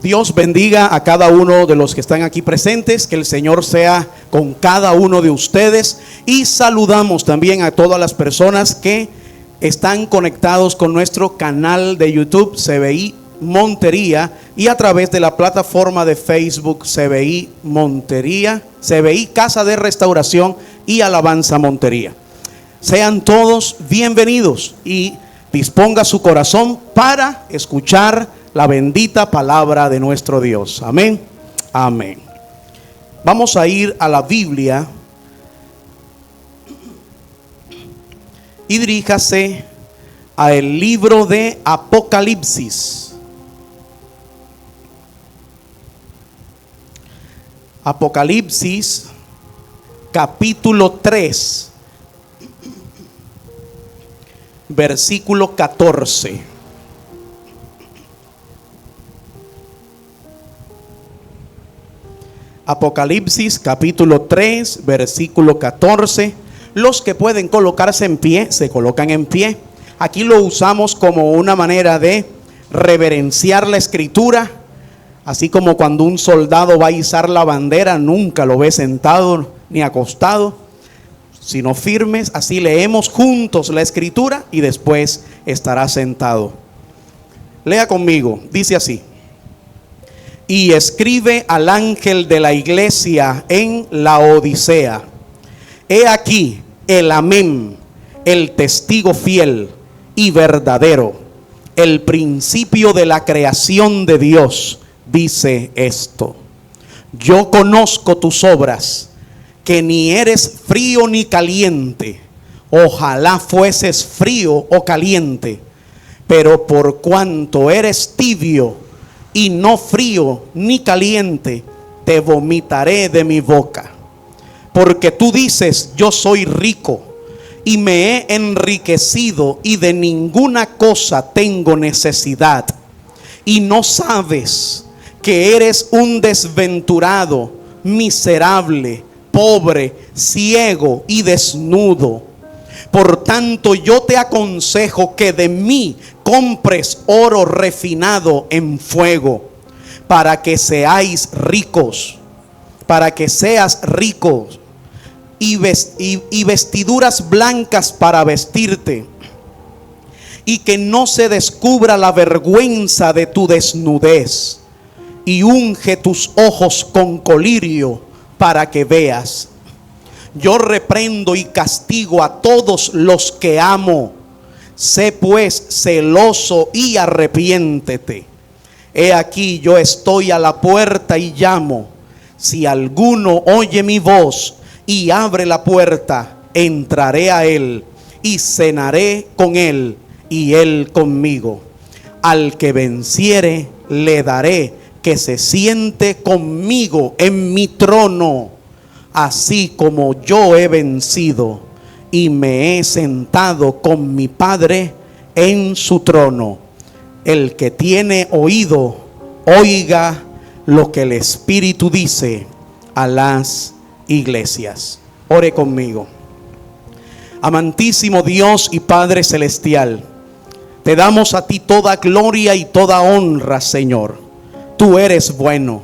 Dios bendiga a cada uno de los que están aquí presentes, que el Señor sea con cada uno de ustedes, y saludamos también a todas las personas que están conectados con nuestro canal de YouTube CBI Montería y a través de la plataforma de Facebook CBI Montería, CBI Casa de Restauración y Alabanza Montería. Sean todos bienvenidos y disponga su corazón para escuchar la bendita palabra de nuestro Dios. Amén. Amén. Vamos a ir a la Biblia y diríjase al libro de Apocalipsis. Apocalipsis capítulo 3, versículo 14. Apocalipsis capítulo 3, versículo 14. Los que pueden colocarse en pie, se colocan en pie. Aquí lo usamos como una manera de reverenciar la escritura. Así como cuando un soldado va a izar la bandera, nunca lo ve sentado ni acostado, sino firmes. Así leemos juntos la escritura y después estará sentado. Lea conmigo, dice así: y escribe al ángel de la iglesia en Laodicea: he aquí el Amén, el testigo fiel y verdadero, el principio de la creación de Dios, dice esto: yo conozco tus obras, que ni eres frío ni caliente. Ojalá fueses frío o caliente, pero por cuanto eres tibio y no frío ni caliente, te vomitaré de mi boca. Porque tú dices: yo soy rico y me he enriquecido y de ninguna cosa tengo necesidad, y no sabes que eres un desventurado, miserable, pobre, ciego y desnudo. Por tanto, yo te aconsejo que de mí compres oro refinado en fuego, para que seáis ricos, para que seas ricos, y vestiduras blancas para vestirte, y que no se descubra la vergüenza de tu desnudez, y unge tus ojos con colirio para que veas. Yo reprendo y castigo a todos los que amo. Sé pues celoso y arrepiéntete. He aquí, yo estoy a la puerta y llamo. Si alguno oye mi voz y abre la puerta, entraré a él y cenaré con él y él conmigo. Al que venciere, le daré que se siente conmigo en mi trono, así como yo he vencido y me he sentado con mi Padre en su trono. El que tiene oído, oiga lo que el Espíritu dice a las iglesias. Ore conmigo. Amantísimo Dios y Padre celestial, te damos a ti toda gloria y toda honra, Señor. Tú eres bueno,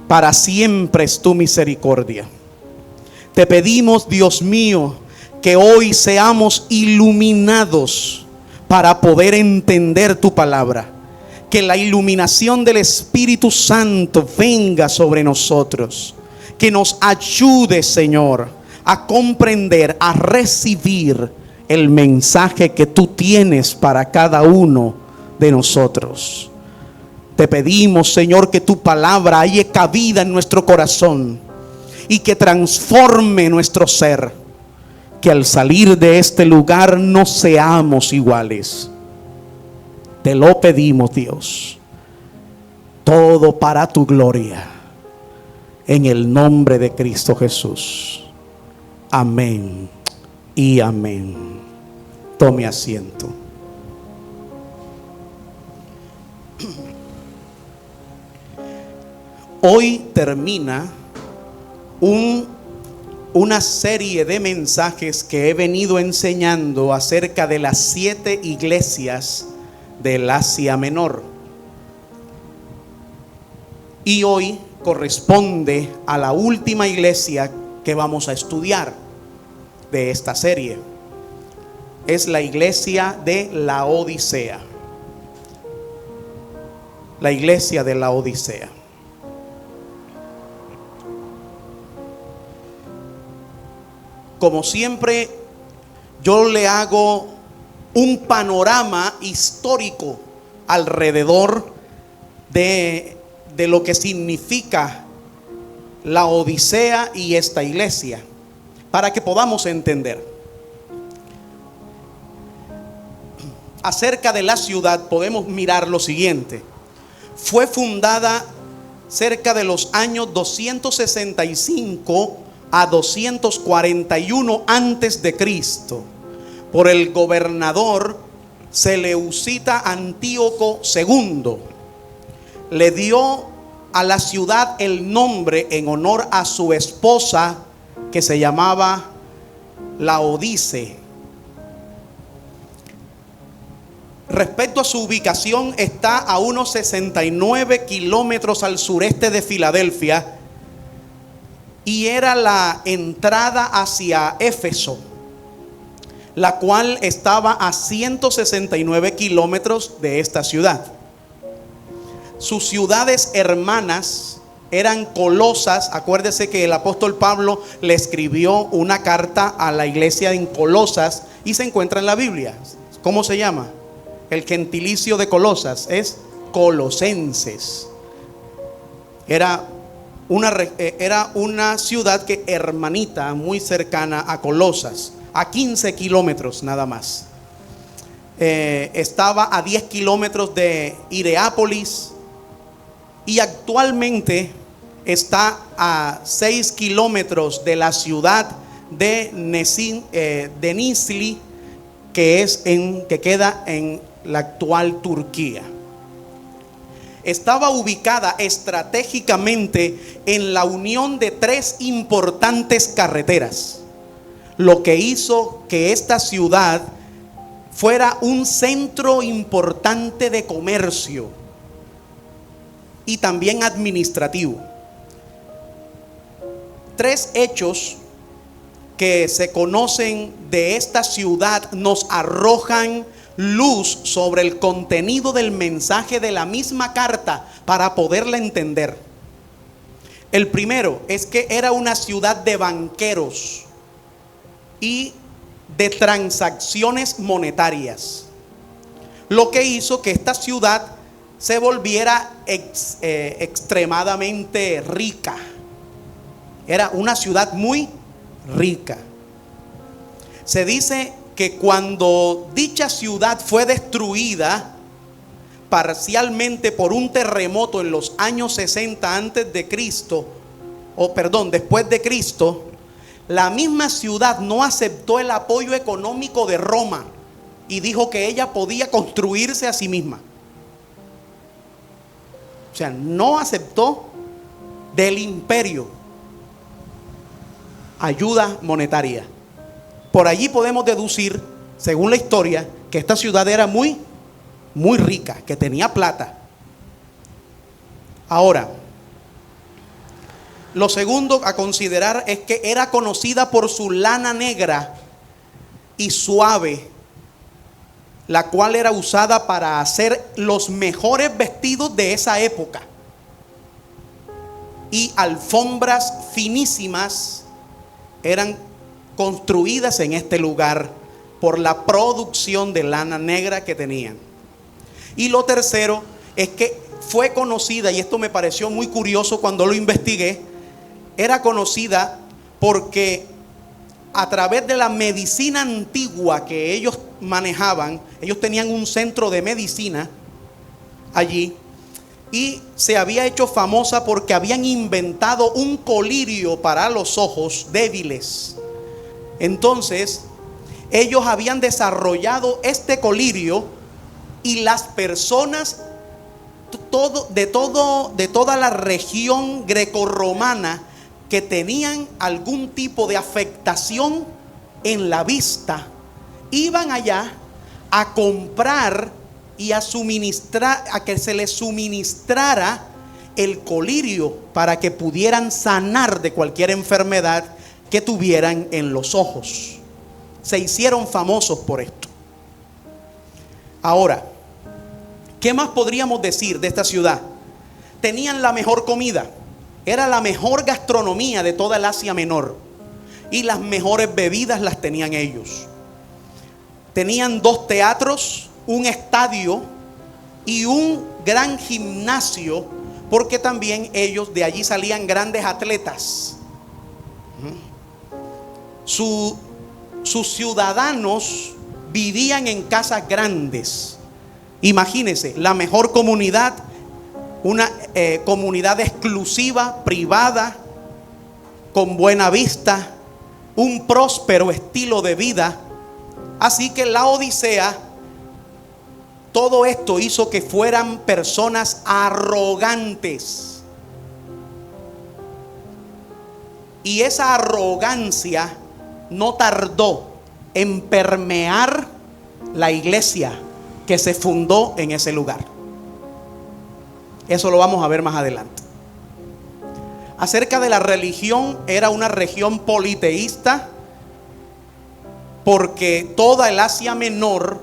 para siempre es tu misericordia. Te pedimos, Dios mío, que hoy seamos iluminados para poder entender tu palabra. Que la iluminación del Espíritu Santo venga sobre nosotros. Que nos ayude, Señor, a comprender, a recibir el mensaje que tú tienes para cada uno de nosotros. Te pedimos, Señor, que tu palabra haya cabida en nuestro corazón y que transforme nuestro ser. Que al salir de este lugar no seamos iguales. Te lo pedimos, Dios. Todo para tu gloria. En el nombre de Cristo Jesús. Amén y amén. Tome asiento. Hoy termina una serie de mensajes que he venido enseñando acerca de las 7 iglesias del Asia Menor. Y hoy corresponde a la última iglesia que vamos a estudiar de esta serie. Es la iglesia de Laodicea. La iglesia de Laodicea. Como siempre, yo le hago un panorama histórico alrededor de lo que significa la Odisea y esta iglesia, para que podamos entender. Acerca de la ciudad podemos mirar lo siguiente. Fue fundada cerca de los años 265 a 241 antes de Cristo por el gobernador Seleucita Antíoco II. Le dio a la ciudad el nombre en honor a su esposa, que se llamaba Laodice. Respecto a su ubicación, está a unos 69 kilómetros al sureste de Filadelfia y era la entrada hacia Éfeso, la cual estaba a 169 kilómetros de esta ciudad. Sus ciudades hermanas eran Colosas. Acuérdese que el apóstol Pablo le escribió una carta a la iglesia en Colosas y se encuentra en la Biblia. ¿Cómo se llama? El gentilicio de Colosas es Colosenses. Era una ciudad que hermanita, muy cercana a Colosas, a 15 kilómetros nada más. Estaba a 10 kilómetros de Hierápolis y actualmente está a 6 kilómetros de la ciudad de Denizli, que queda en la actual Turquía. Estaba ubicada estratégicamente en la unión de 3 importantes carreteras, lo que hizo que esta ciudad fuera un centro importante de comercio y también administrativo. 3 hechos que se conocen de esta ciudad nos arrojan luz sobre el contenido del mensaje de la misma carta para poderla entender. El primero es que era una ciudad de banqueros y de transacciones monetarias, lo que hizo que esta ciudad se volviera extremadamente rica. Era una ciudad muy rica. Se dice que cuando dicha ciudad fue destruida parcialmente por un terremoto en los años 60 antes de Cristo, después de Cristo, la misma ciudad no aceptó el apoyo económico de Roma y dijo que ella podía construirse a sí misma. O sea, no aceptó del imperio ayuda monetaria. Por allí podemos deducir, según la historia, que esta ciudad era muy, muy rica, que tenía plata. Ahora, lo segundo a considerar es que era conocida por su lana negra y suave, la cual era usada para hacer los mejores vestidos de esa época, y alfombras finísimas eran construidas en este lugar por la producción de lana negra que tenían. Y lo tercero es que fue conocida, y esto me pareció muy curioso cuando lo investigué, era conocida porque a través de la medicina antigua que ellos manejaban, ellos tenían un centro de medicina allí, y se había hecho famosa porque habían inventado un colirio para los ojos débiles. Entonces ellos habían desarrollado este colirio, y las personas de toda la región grecorromana que tenían algún tipo de afectación en la vista iban allá a comprar y a suministrar, a que se les suministrara el colirio para que pudieran sanar de cualquier enfermedad que tuvieran en los ojos. Se hicieron famosos por esto. Ahora, ¿qué más podríamos decir de esta ciudad? Tenían la mejor comida, era la mejor gastronomía de toda el Asia Menor, y las mejores bebidas las tenían ellos. Tenían 2 teatros, un estadio y un gran gimnasio, porque también ellos, de allí salían grandes atletas. Sus ciudadanos vivían en casas grandes. Imagínense, la mejor comunidad, una comunidad exclusiva, privada, con buena vista, un próspero estilo de vida. Así que la Odisea, todo esto hizo que fueran personas arrogantes. Y esa arrogancia no tardó en permear la iglesia que se fundó en ese lugar. Eso lo vamos a ver más adelante. Acerca de la religión, era una región politeísta, porque toda el Asia Menor,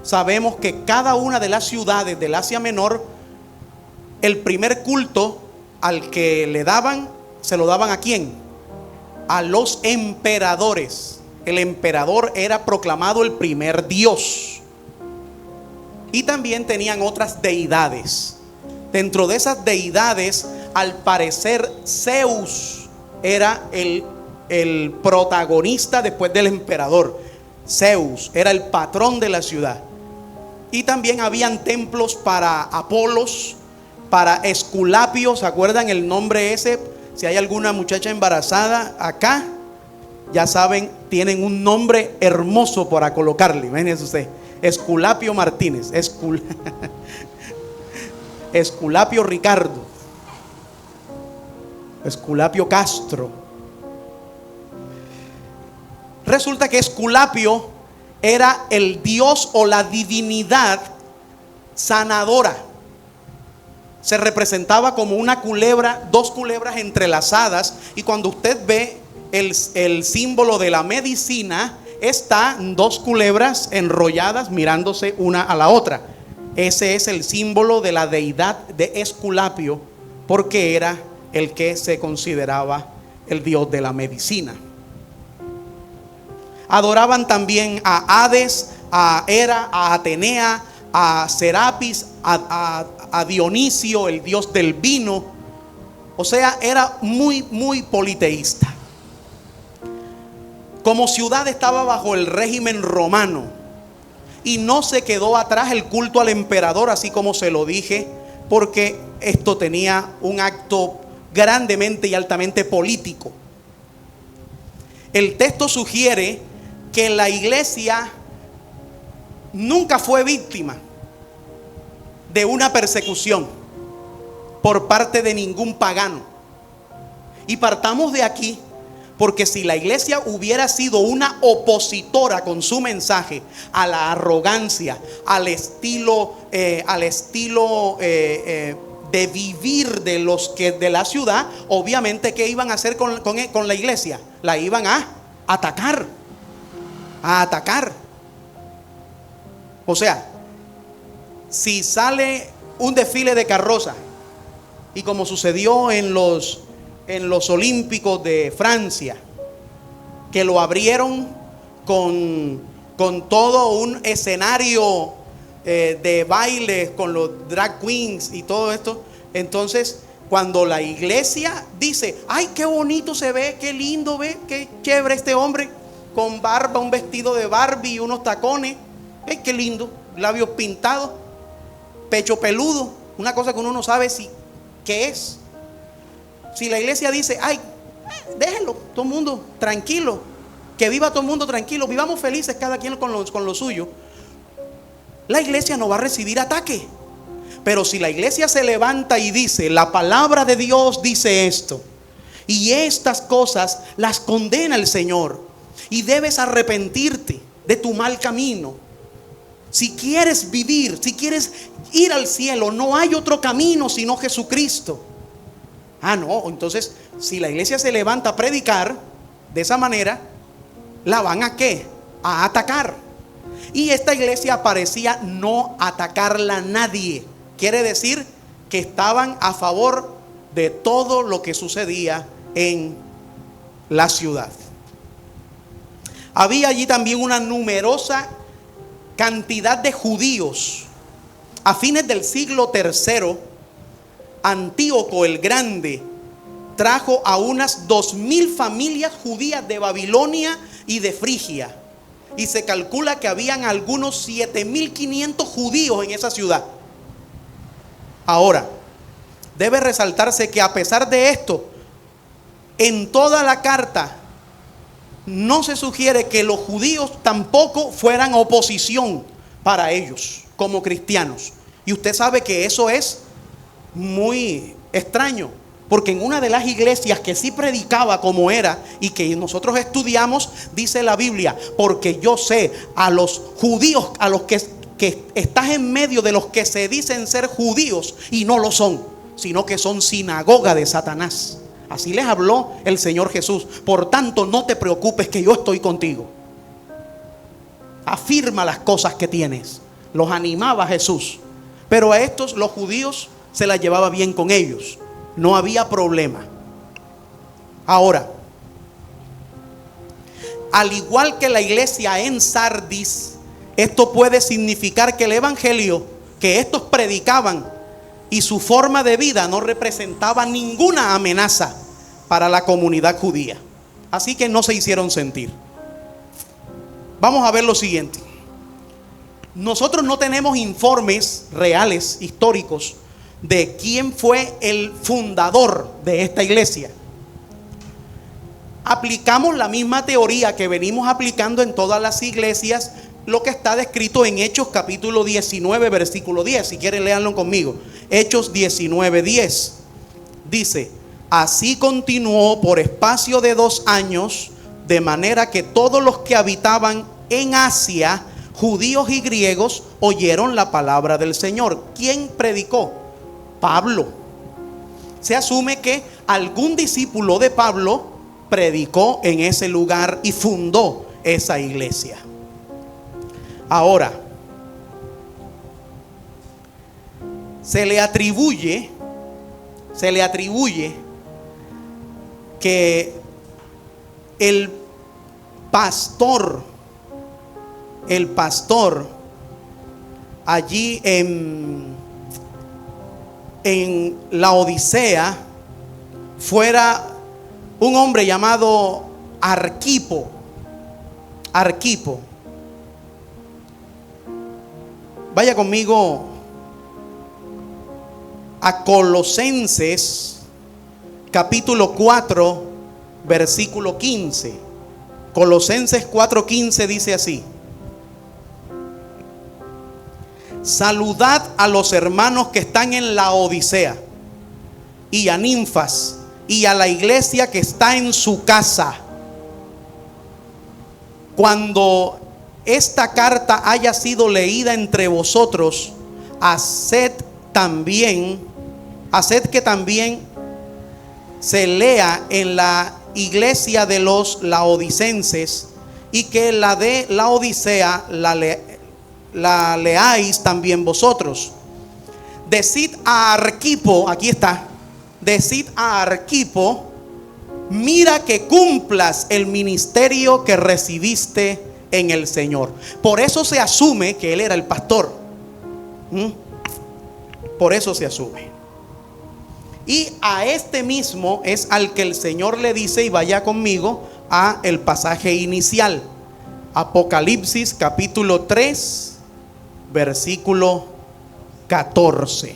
sabemos que cada una de las ciudades del Asia Menor, el primer culto al que le daban, se lo daban ¿a quién? A los emperadores. El emperador era proclamado el primer dios. Y también tenían otras deidades. Dentro de esas deidades, al parecer, Zeus era el protagonista después del emperador. Zeus era el patrón de la ciudad. Y también habían templos para Apolos, para Esculapio. ¿Se acuerdan el nombre ese? Si hay alguna muchacha embarazada acá, ya saben, tienen un nombre hermoso para colocarle. Imagínense usted, Esculapio Martínez, Esculapio Ricardo, Esculapio Castro. Resulta que Esculapio era el dios o la divinidad sanadora. Se representaba como una culebra, 2 culebras entrelazadas. Y cuando usted ve el símbolo de la medicina, están 2 culebras enrolladas mirándose una a la otra. Ese es el símbolo de la deidad de Esculapio, porque era el que se consideraba el dios de la medicina. Adoraban también a Hades, a Hera, a Atenea, a Serapis, a Dionisio, el dios del vino. O sea, era muy politeísta. Como ciudad estaba bajo el régimen romano, y no se quedó atrás el culto al emperador, así como se lo dije, porque esto tenía un acto grandemente y altamente político. El texto sugiere que la iglesia nunca fue víctima de una persecución por parte de ningún pagano. Y partamos de aquí, porque si la iglesia hubiera sido una opositora con su mensaje a la arrogancia, al estilo de vivir de los que de la ciudad, obviamente, ¿qué iban a hacer con la iglesia? La iban a atacar. O sea, si sale un desfile de carroza, y como sucedió en los Olímpicos de Francia, que lo abrieron con todo un escenario de baile, con los drag queens y todo esto. Entonces, cuando la iglesia dice: ay, qué bonito se ve, qué lindo ve, qué chévere este hombre, con barba, un vestido de Barbie y unos tacones, qué lindo, labios pintados, pecho peludo, una cosa que uno no sabe qué es. Si la iglesia dice: ay, déjenlo, todo el mundo tranquilo, que viva todo el mundo tranquilo, vivamos felices cada quien con lo suyo, la iglesia no va a recibir ataque. Pero si la iglesia se levanta y dice: la palabra de Dios dice esto, y estas cosas las condena el Señor, y debes arrepentirte de tu mal camino. Si quieres vivir, si quieres ir al cielo, no hay otro camino sino Jesucristo. Ah, no, entonces si la iglesia se levanta a predicar de esa manera, ¿la van a qué? A atacar. Y esta iglesia parecía no atacarla a nadie. Quiere decir que estaban a favor de todo lo que sucedía en la ciudad. Había allí también una numerosa cantidad de judíos. A fines del siglo III, Antíoco el Grande trajo a unas 2000 familias judías de Babilonia y de Frigia. Y se calcula que habían algunos 7500 judíos en esa ciudad. Ahora, debe resaltarse que a pesar de esto, en toda la carta no se sugiere que los judíos tampoco fueran oposición para ellos como cristianos. Y usted sabe que eso es muy extraño, porque en una de las iglesias que sí predicaba como era y que nosotros estudiamos, dice la Biblia: porque yo sé a los judíos, a los que estás en medio de los que se dicen ser judíos y no lo son, sino que son sinagoga de Satanás. Así les habló el Señor Jesús. Por tanto, no te preocupes, que yo estoy contigo. Afirma las cosas que tienes. Los animaba Jesús. Pero a estos, los judíos, se la llevaba bien con ellos. No había problema. Ahora, al igual que la iglesia en Sardis, esto puede significar que el evangelio que estos predicaban y su forma de vida no representaba ninguna amenaza para la comunidad judía. Así que no se hicieron sentir. Vamos a ver lo siguiente. Nosotros no tenemos informes reales, históricos, de quién fue el fundador de esta iglesia. Aplicamos la misma teoría que venimos aplicando en todas las iglesias, lo que está descrito en Hechos capítulo 19, versículo 10. Si quieren, léanlo conmigo. Hechos 19, 10. Dice: así continuó por espacio de 2 años, de manera que todos los que habitaban en Asia, judíos y griegos, oyeron la palabra del Señor. ¿Quién predicó? Pablo. Se asume que algún discípulo de Pablo predicó en ese lugar y fundó esa iglesia. Ahora, se le atribuye que el pastor allí en la Odisea fuera un hombre llamado Arquipo. Vaya conmigo a Colosenses capítulo 4, versículo 15. Colosenses 4:15 dice así: saludad a los hermanos que están en la Odisea, y a Ninfas, y a la iglesia que está en su casa. Cuando esta carta haya sido leída entre vosotros, haced que también se lea en la iglesia de los laodicenses, y que la de la Odisea la leáis también vosotros. Decid a Arquipo, aquí está, decid a Arquipo: mira que cumplas el ministerio que recibiste en el Señor. Por eso se asume que él era el pastor. Por eso se asume. Y a este mismo es al que el Señor le dice, y vaya conmigo a el pasaje inicial, Apocalipsis capítulo 3, versículo 14,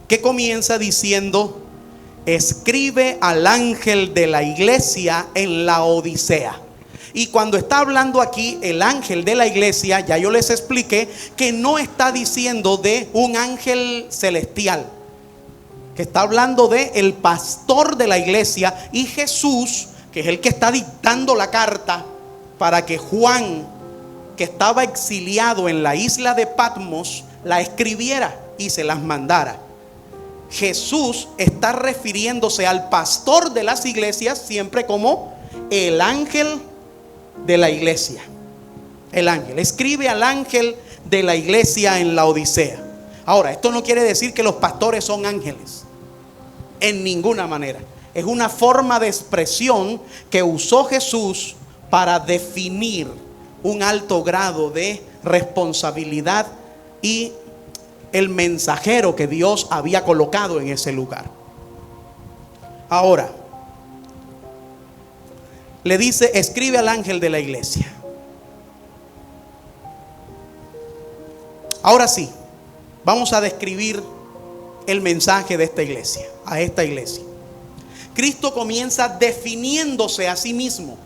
que comienza diciendo: escribe al ángel de la iglesia en la Odisea. Y cuando está hablando aquí el ángel de la iglesia, ya yo les expliqué que no está diciendo de un ángel celestial, que está hablando de el pastor de la iglesia, y Jesús, que es el que está dictando la carta para que Juan, que estaba exiliado en la isla de Patmos, la escribiera y se las mandara. Jesús está refiriéndose al pastor de las iglesias siempre como el ángel de la iglesia. El ángel. Escribe al ángel de la iglesia en la Odisea. Ahora, esto no quiere decir que los pastores son ángeles. En ninguna manera. Es una forma de expresión que usó Jesús para definir un alto grado de responsabilidad y el mensajero que Dios había colocado en ese lugar. Ahora, le dice, escribe al ángel de la iglesia. Ahora sí, vamos a describir el mensaje de esta iglesia, a esta iglesia. Cristo comienza definiéndose a sí mismo.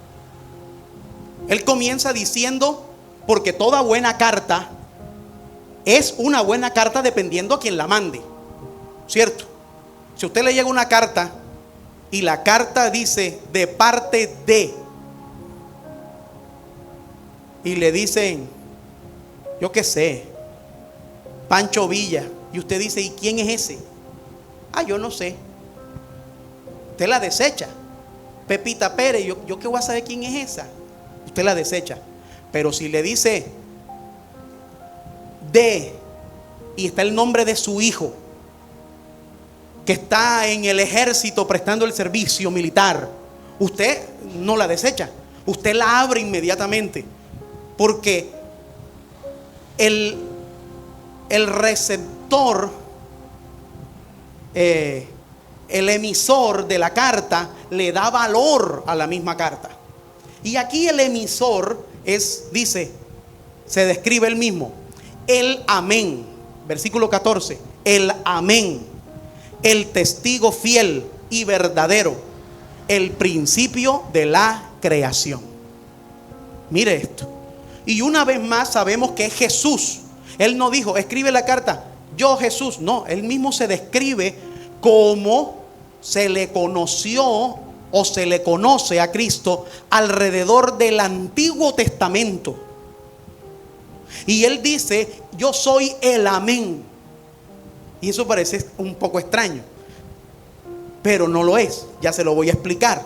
Él comienza diciendo, porque toda buena carta es una buena carta dependiendo a quien la mande, ¿cierto? Si a usted le llega una carta y la carta dice de parte de, y le dicen, yo qué sé, Pancho Villa, y usted dice, ¿y quién es ese? Ah, yo no sé. Usted la desecha. Pepita Pérez, yo qué voy a saber quién es esa. Usted la desecha. Pero si le dice de, y está el nombre de su hijo, que está en el ejército prestando el servicio militar, usted no la desecha. Usted la abre inmediatamente. Porque el receptor, el emisor de la carta le da valor a la misma carta. Y aquí el emisor dice, se describe él mismo, el amén, versículo 14, el amén, el testigo fiel y verdadero, el principio de la creación. Mire esto. Y una vez más sabemos que es Jesús. Él no dijo, escribe la carta, yo Jesús. No, él mismo se describe como se le conoció o se le conoce a Cristo alrededor del Antiguo Testamento. Y él dice, yo soy el amén. Y eso parece un poco extraño, pero no lo es. Ya se lo voy a explicar.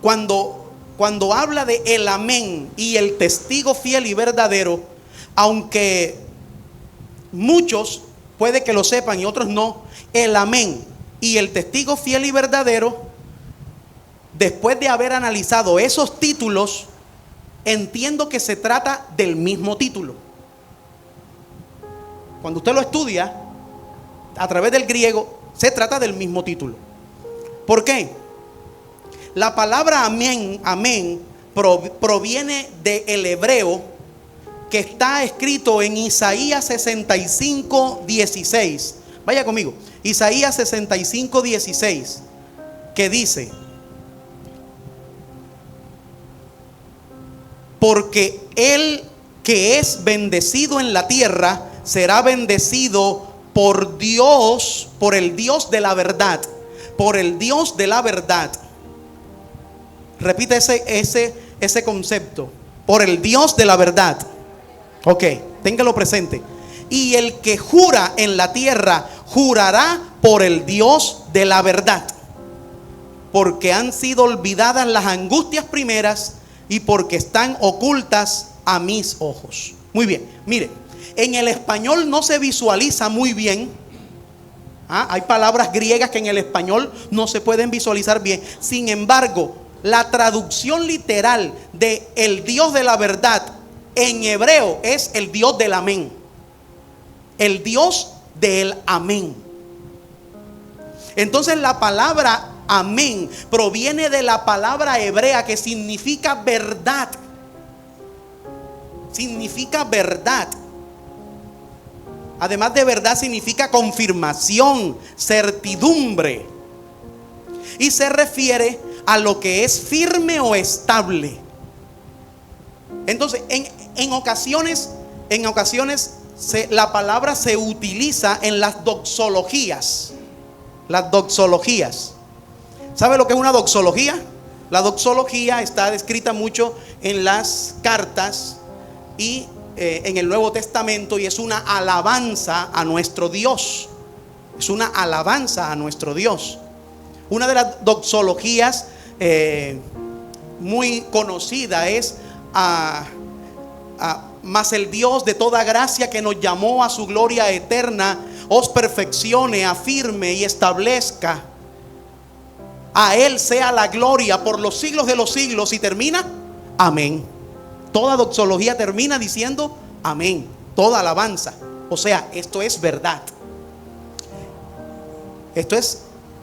Cuando habla de el amén y el testigo fiel y verdadero, aunque muchos puede que lo sepan y otros no, el amén y el testigo fiel y verdadero, después de haber analizado esos títulos, entiendo que se trata del mismo título. Cuando usted lo estudia a través del griego, se trata del mismo título. ¿Por qué? La palabra amén, amén, proviene del hebreo que está escrito en Isaías 65:16. Vaya conmigo, Isaías 65:16, que dice, porque el que es bendecido en la tierra será bendecido por Dios, por el Dios de la verdad, por el Dios de la verdad. Repite ese concepto, por el Dios de la verdad. Ok, téngalo presente. Y el que jura en la tierra jurará por el Dios de la verdad, porque han sido olvidadas las angustias primeras y porque están ocultas a mis ojos. Muy bien, mire, en el español no se visualiza muy bien. Hay palabras griegas que en el español no se pueden visualizar bien. Sin embargo, la traducción literal de el Dios de la verdad en hebreo es el Dios del amén. El Dios del amén. Entonces la palabra amén proviene de la palabra hebrea que significa verdad. Significa verdad. Además de verdad, significa confirmación, certidumbre. Y se refiere a lo que es firme o estable. Entonces, en ocasiones la palabra se utiliza en las doxologías. Las doxologías. ¿Sabe lo que es una doxología? La doxología está descrita mucho en las cartas y en el Nuevo Testamento y es una alabanza a nuestro Dios. Es una alabanza a nuestro Dios. Una de las doxologías muy conocida es mas el Dios de toda gracia que nos llamó a su gloria eterna os perfeccione, afirme y establezca. A Él sea la gloria por los siglos de los siglos. Y termina, amén. Toda doxología termina diciendo amén. Toda alabanza. O sea, esto es verdad. Esto es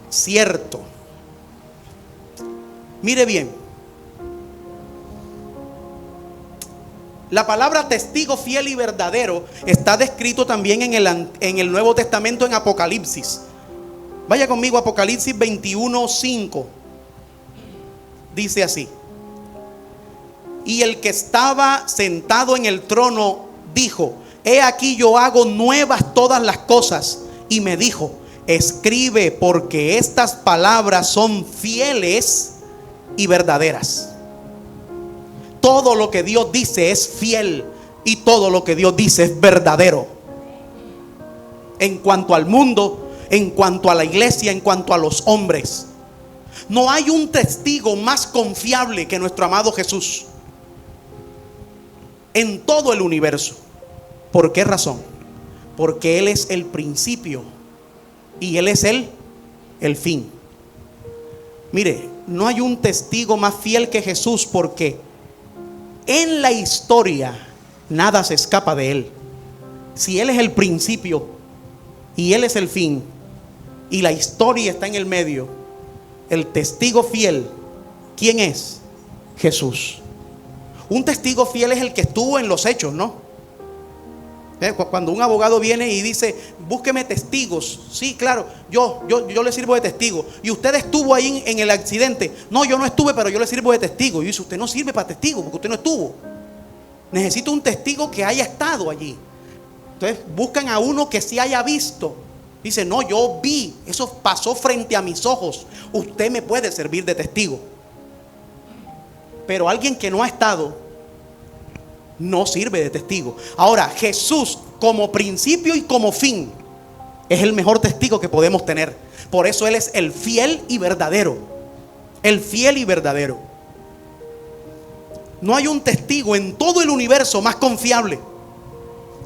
cierto. Mire bien. La palabra testigo fiel y verdadero está descrito también en el Nuevo Testamento en Apocalipsis. Vaya conmigo a Apocalipsis 21:5. Dice así: y el que estaba sentado en el trono dijo: he aquí yo hago nuevas todas las cosas. Y me dijo: escribe, porque estas palabras son fieles y verdaderas. Todo lo que Dios dice es fiel y todo lo que Dios dice es verdadero. En cuanto al mundo, en cuanto a la iglesia, en cuanto a los hombres, no hay un testigo más confiable que nuestro amado Jesús en todo el universo. ¿Por qué razón? Porque Él es el principio y Él es el fin. Mire, no hay un testigo más fiel que Jesús, porque en la historia nada se escapa de Él. Si Él es el principio y Él es el fin y la historia está en el medio, el testigo fiel, ¿quién es? Jesús. Un testigo fiel es el que estuvo en los hechos, ¿no? Cuando un abogado viene y dice: búsqueme testigos. Sí, claro, yo le sirvo de testigo. Y usted estuvo ahí en el accidente. No, yo no estuve, pero yo le sirvo de testigo. Y dice: usted no sirve para testigo porque usted no estuvo. Necesito un testigo que haya estado allí. Entonces buscan a uno que sí haya visto. Dice: no, yo vi, eso pasó frente a mis ojos. Usted me puede servir de testigo. Pero alguien que no ha estado no sirve de testigo. Ahora, Jesús como principio y como fin es el mejor testigo que podemos tener. Por eso Él es el fiel y verdadero. El fiel y verdadero. No hay un testigo en todo el universo más confiable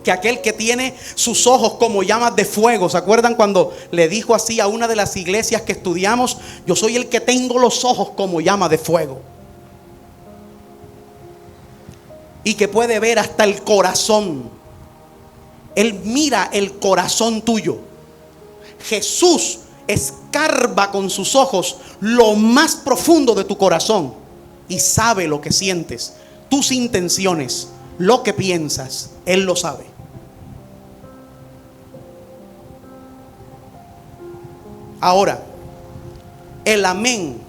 que aquel que tiene sus ojos como llamas de fuego. ¿Se acuerdan cuando le dijo así a una de las iglesias que estudiamos? Yo soy el que tengo los ojos como llama de fuego. Y que puede ver hasta el corazón. Él mira el corazón tuyo. Jesús escarba con sus ojos lo más profundo de tu corazón y sabe lo que sientes, tus intenciones, lo que piensas. Él lo sabe. Ahora, el amén.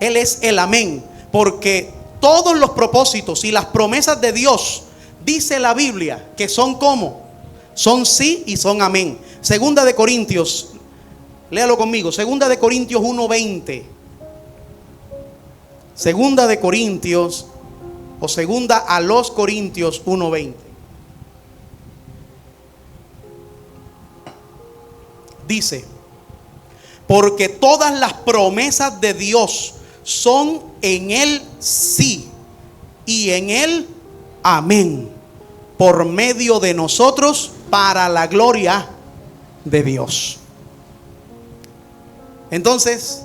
Él es el amén, porque todos los propósitos y las promesas de Dios, dice la Biblia, que son como, son sí y son amén. Segunda de Corintios, léalo conmigo, Segunda de Corintios 1:20. Segunda de Corintios, o segunda a los Corintios 1:20. Dice: porque todas las promesas de Dios son en Él sí y en Él amén, por medio de nosotros, para la gloria de Dios. Entonces,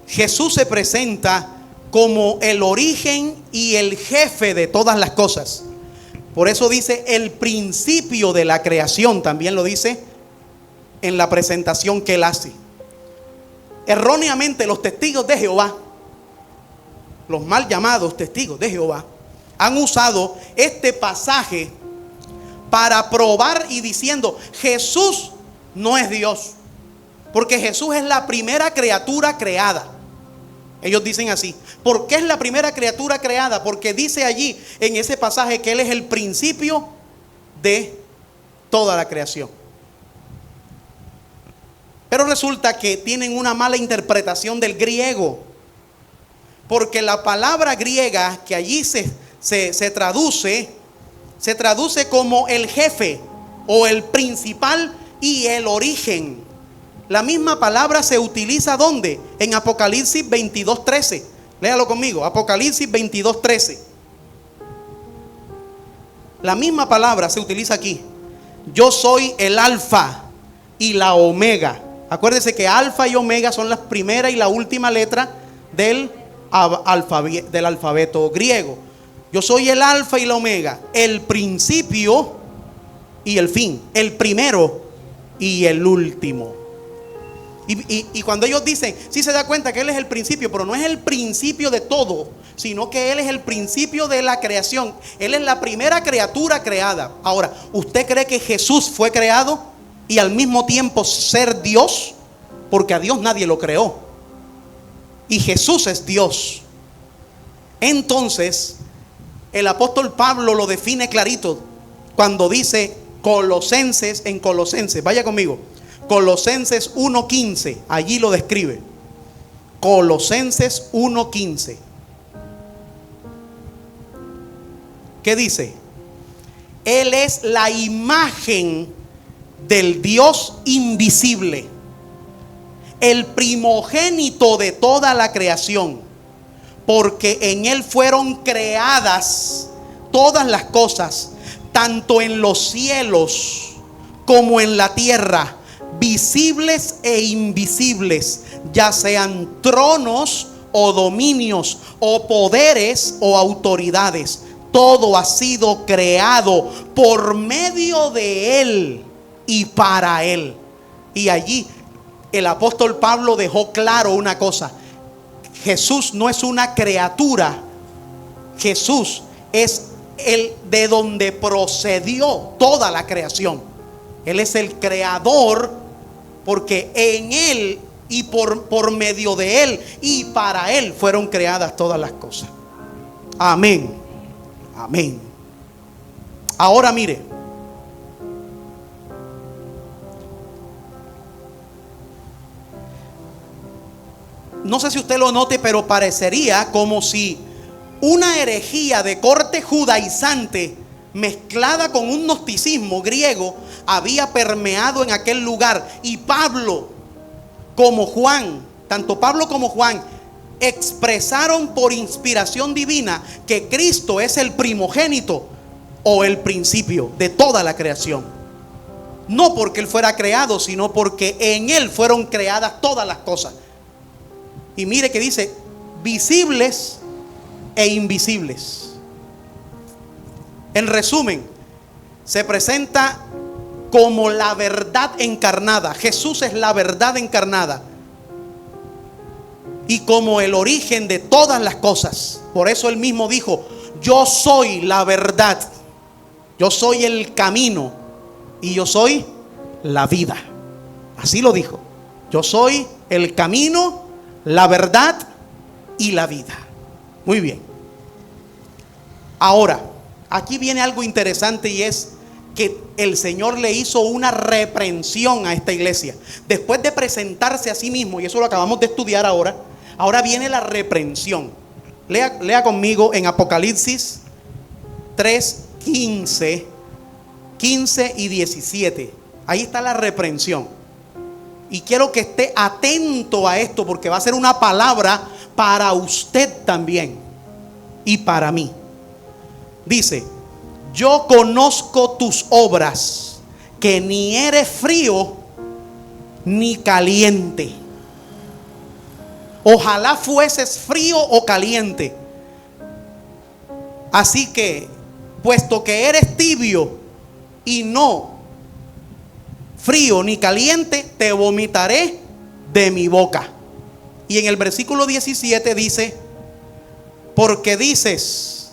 Jesús se presenta como el origen y el jefe de todas las cosas. Por eso dice el principio de la creación. También lo dice en la presentación que Él hace. Erróneamente los testigos de Jehová, los mal llamados testigos de Jehová, han usado este pasaje para probar y diciendo: Jesús no es Dios, porque Jesús es la primera criatura creada. Ellos dicen así. ¿Por qué es la primera criatura creada? Porque dice allí en ese pasaje que Él es el principio de toda la creación. Pero resulta que tienen una mala interpretación del griego, porque la palabra griega que allí se se traduce como el jefe o el principal y el origen. La misma palabra se utiliza ¿dónde? En Apocalipsis 22:13. Léalo conmigo, Apocalipsis 22:13. La misma palabra se utiliza aquí. Yo soy el alfa y la omega. Acuérdese que alfa y omega son la primera y la última letra del alfabeto griego. Yo soy el alfa y la omega, el principio y el fin, el primero y el último. Y cuando ellos dicen, sí se da cuenta que Él es el principio, pero no es el principio de todo, sino que Él es el principio de la creación. Él es la primera criatura creada. Ahora, ¿usted cree que Jesús fue creado y al mismo tiempo ser Dios? Porque a Dios nadie lo creó. Y Jesús es Dios. Entonces, el apóstol Pablo lo define clarito cuando dice en Colosenses, vaya conmigo, Colosenses 1:15, allí lo describe. Colosenses 1:15. ¿Qué dice? Él es la imagen del Dios invisible, el primogénito de toda la creación, porque en Él fueron creadas todas las cosas, tanto en los cielos como en la tierra, visibles e invisibles, ya sean tronos o dominios o poderes o autoridades. Todo ha sido creado por medio de Él y para Él. Y allí el apóstol Pablo dejó claro una cosa: Jesús no es una criatura, Jesús es el de donde procedió toda la creación. Él es el creador, porque en Él y por medio de Él y para Él fueron creadas todas las cosas. Amén. Amén. Ahora mire, no sé si usted lo note, pero parecería como si una herejía de corte judaizante mezclada con un gnosticismo griego había permeado en aquel lugar. Y Pablo como Juan, tanto Pablo como Juan, expresaron por inspiración divina que Cristo es el primogénito o el principio de toda la creación. No porque Él fuera creado, sino porque en Él fueron creadas todas las cosas. Y mire que dice visibles e invisibles. En resumen, se presenta como la verdad encarnada. Jesús es la verdad encarnada y como el origen de todas las cosas. Por eso Él mismo dijo: yo soy la verdad, yo soy el camino y yo soy la vida. Así lo dijo: yo soy el camino, la verdad y la vida. Muy bien. Ahora, aquí viene algo interesante, y es que el Señor le hizo una reprensión a esta iglesia. Después de presentarse a sí mismo, y eso lo acabamos de estudiar ahora, ahora viene la reprensión. Lea conmigo en Apocalipsis 3, 15 y 17. Ahí está la reprensión. Y quiero que esté atento a esto, porque va a ser una palabra para usted también y para mí. Dice: yo conozco tus obras, que ni eres frío ni caliente. Ojalá fueses frío o caliente. Así que, puesto que eres tibio y no frío ni caliente, te vomitaré de mi boca. Y en el versículo 17 dice: porque dices,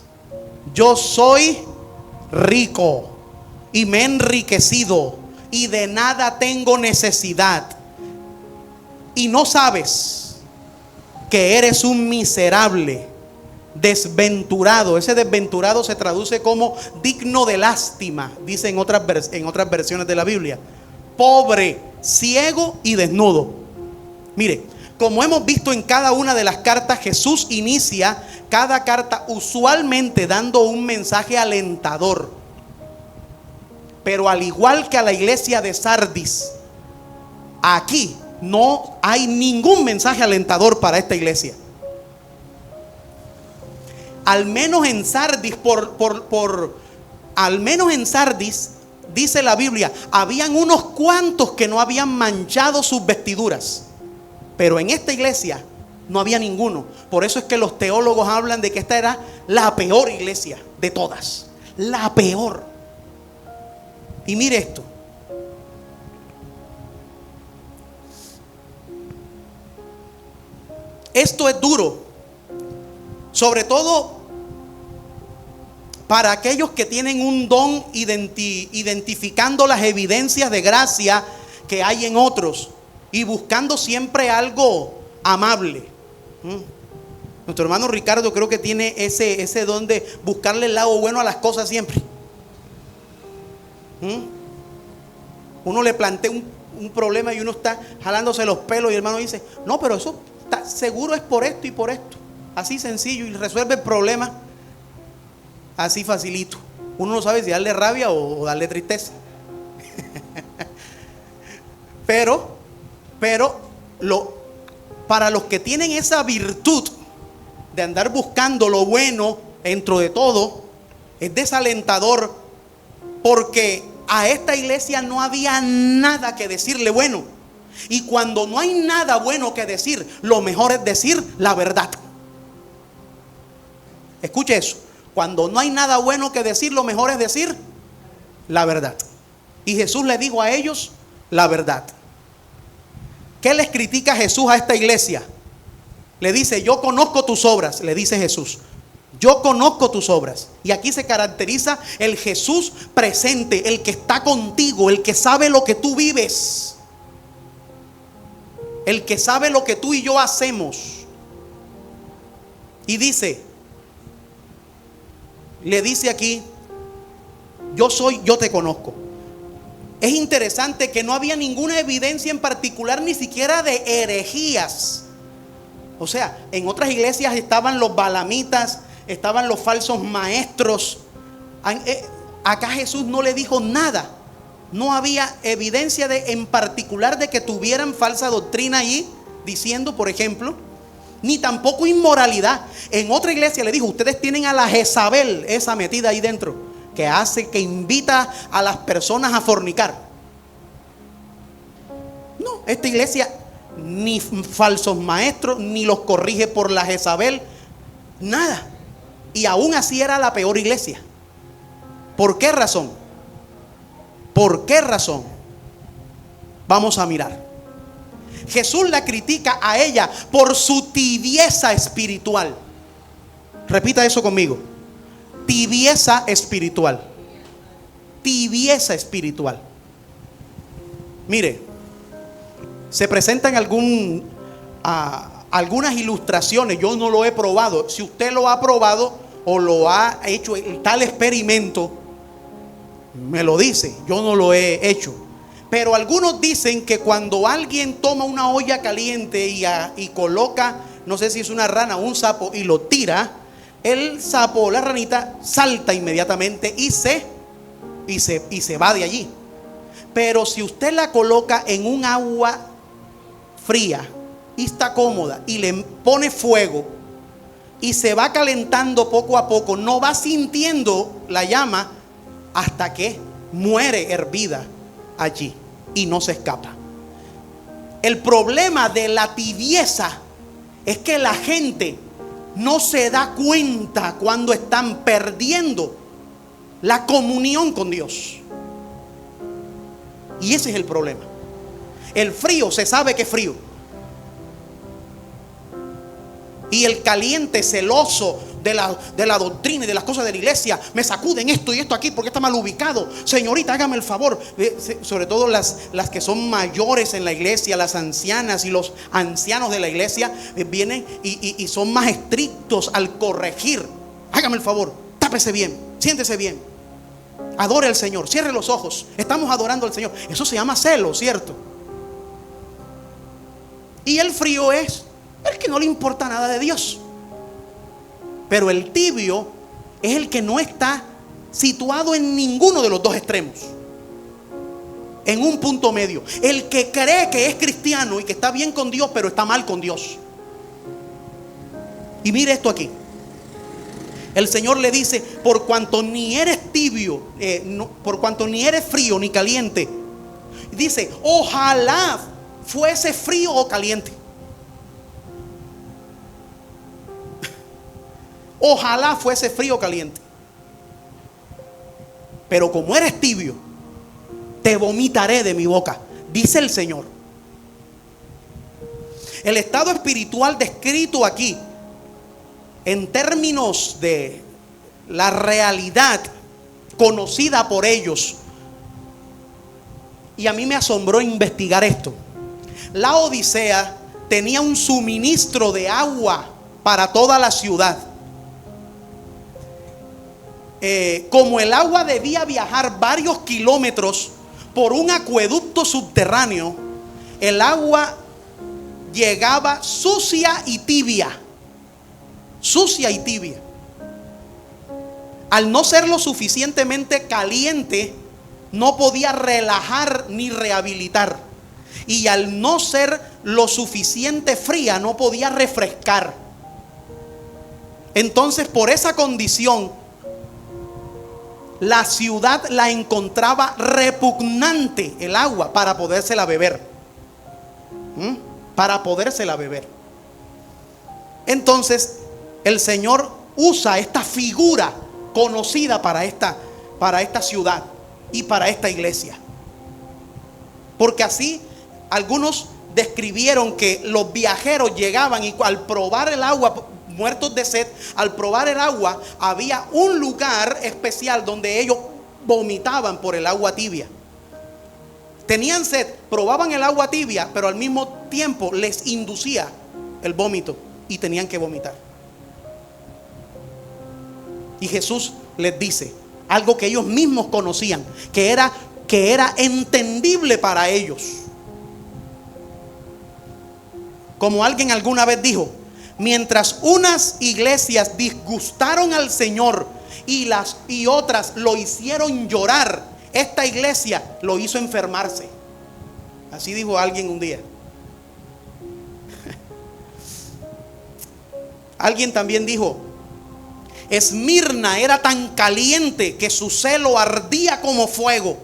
yo soy rico y me he enriquecido y de nada tengo necesidad, y no sabes que eres un miserable, desventurado. Ese desventurado se traduce como digno de lástima, dice en otras versiones de la Biblia. Pobre, ciego y desnudo. Mire, como hemos visto en cada una de las cartas, Jesús inicia cada carta usualmente dando un mensaje alentador. Pero al igual que a la iglesia de Sardis, aquí no hay ningún mensaje alentador para esta iglesia. Al menos en Sardis, al menos en Sardis, dice la Biblia, habían unos cuantos que no habían manchado sus vestiduras. Pero en esta iglesia no había ninguno. Por eso es que los teólogos hablan de que esta era la peor iglesia de todas. La peor. Y mire esto. Esto es duro. Sobre todo para aquellos que tienen un don identificando las evidencias de gracia que hay en otros y buscando siempre algo amable. Nuestro hermano Ricardo creo que tiene ese don de buscarle el lado bueno a las cosas siempre. Uno le plantea un problema y uno está jalándose los pelos y el hermano dice, no, pero eso está, seguro es por esto y por esto. Así sencillo, y resuelve el problema así facilito. Uno no sabe si darle rabia o darle tristeza. Pero para los que tienen esa virtud de andar buscando lo bueno dentro de todo, es desalentador, porque a esta iglesia no había nada que decirle bueno. Y cuando no hay nada bueno que decir, lo mejor es decir la verdad. Escuche eso. Cuando no hay nada bueno que decir, lo mejor es decir la verdad. Y Jesús le dijo a ellos la verdad. ¿Qué les critica Jesús a esta iglesia? Le dice, yo conozco tus obras, le dice Jesús. Yo conozco tus obras. Y aquí se caracteriza el Jesús presente, el que está contigo, el que sabe lo que tú vives, el que sabe lo que tú y yo hacemos. Y le dice aquí, yo te conozco. Es interesante que no había ninguna evidencia en particular, ni siquiera de herejías. O sea, en otras iglesias estaban los balamitas, estaban los falsos maestros. Acá Jesús no le dijo nada. No había evidencia en particular de que tuvieran falsa doctrina allí, diciendo, por ejemplo, ni tampoco inmoralidad. En otra iglesia le dijo, ustedes tienen a la Jezabel, esa metida ahí dentro, que invita a las personas a fornicar. No, esta iglesia ni falsos maestros, ni los corrige por la Jezabel, nada. Y aún así era la peor iglesia. ¿Por qué razón? ¿Por qué razón? Vamos a mirar. Jesús la critica a ella por su tibieza espiritual. Repita eso conmigo. Tibieza espiritual. Tibieza espiritual. Mire, se presentan algunas ilustraciones. Yo no lo he probado. Si usted lo ha probado o lo ha hecho tal experimento, me lo dice. Yo no lo he hecho. Pero algunos dicen que cuando alguien toma una olla caliente y coloca, no sé si es una rana o un sapo, y lo tira, el sapo o la ranita salta inmediatamente y se va de allí. Pero si usted la coloca en un agua fría y está cómoda y le pone fuego y se va calentando poco a poco, no va sintiendo la llama hasta que muere hervida allí y no se escapa. El problema de la tibieza es que la gente no se da cuenta cuando están perdiendo la comunión con Dios. Y ese es el problema. El frío se sabe que es frío. Y el caliente, celoso de la doctrina y de las cosas de la iglesia, me sacuden esto y esto aquí porque está mal ubicado. Señorita, hágame el favor. Sobre todo las que son mayores en la iglesia, las ancianas y los ancianos de la iglesia, vienen y son más estrictos al corregir. Hágame el favor, tápese bien, siéntese bien, adore al Señor, cierre los ojos, estamos adorando al Señor. Eso se llama celo, ¿cierto? Y el frío es el que no le importa nada de Dios. Pero el tibio es el que no está situado en ninguno de los dos extremos, en un punto medio. El que cree que es cristiano y que está bien con Dios, pero está mal con Dios. Y mire esto aquí. El Señor le dice: por cuanto ni eres tibio, por cuanto ni eres frío ni caliente. Dice: ojalá fuese frío o caliente. Ojalá fuese frío o caliente. Pero como eres tibio, te vomitaré de mi boca, dice el Señor. El estado espiritual descrito aquí, en términos de la realidad conocida por ellos, y a mí me asombró investigar esto. La Odisea tenía un suministro de agua para toda la ciudad. Como el agua debía viajar varios kilómetros por un acueducto subterráneo, el agua llegaba sucia y tibia. Sucia y tibia. Al no ser lo suficientemente caliente, no podía relajar ni rehabilitar. Y al no ser lo suficiente fría, no podía refrescar. Entonces, por esa condición, la ciudad la encontraba repugnante el agua para podérsela beber. Para podérsela beber. Entonces el Señor usa esta figura conocida para esta ciudad y para esta iglesia. Porque así algunos describieron que los viajeros llegaban y al probar el agua, muertos de sed, al probar el agua, había un lugar especial donde ellos vomitaban por el agua tibia. Tenían sed, probaban el agua tibia, pero al mismo tiempo les inducía el vómito y tenían que vomitar. Y Jesús les dice algo que ellos mismos conocían, que era entendible para ellos. Como alguien alguna vez dijo: mientras unas iglesias disgustaron al Señor y otras lo hicieron llorar, esta iglesia lo hizo enfermarse. Así dijo alguien un día. Alguien también dijo: Esmirna era tan caliente que su celo ardía como fuego.